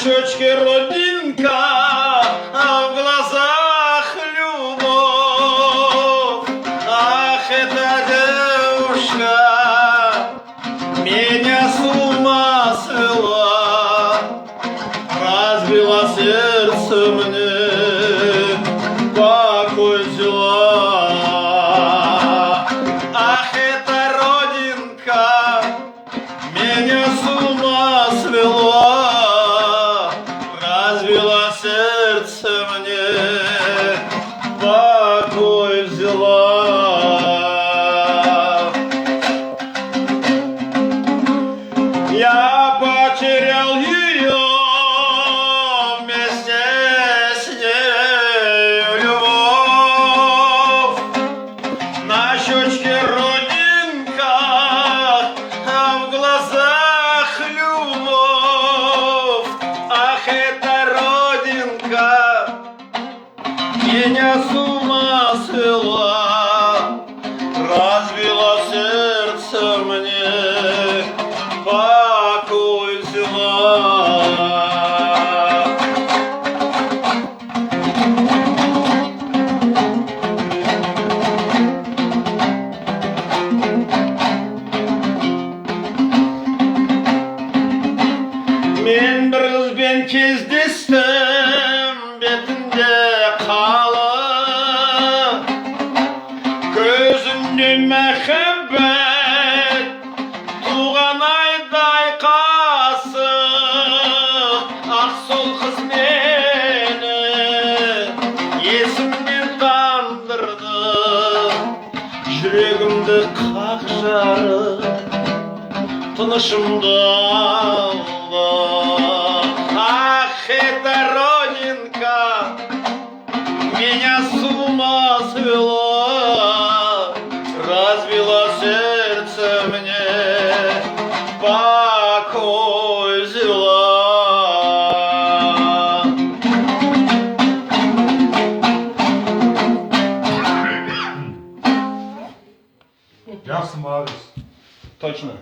щечке родинка, а в глазах любовь. Ах, эта девушка меня с ума свела, разбила сердце мне, покой взяла. Ах, эта родинка меня с ума свела, разбила сердце мне, покой взяла. Я потерял ее вместе с ней любовь. На щечке родинка, а в глазах любовь. Ах, эта родинка меня с ума свела, разбила сердце мне, покой взяла. Мен бір қызбен кездестім, бетінде қалып, көзімде махаббат, туған айдай қасық. Ақ, сол қыз мені есімнен тандырды, жүрегімді қақ жарып, тынышымды алды. Ах, эта родинка меня с ума свела, разбила сердце мне, покой взяла. Ясно, Марис. Точно.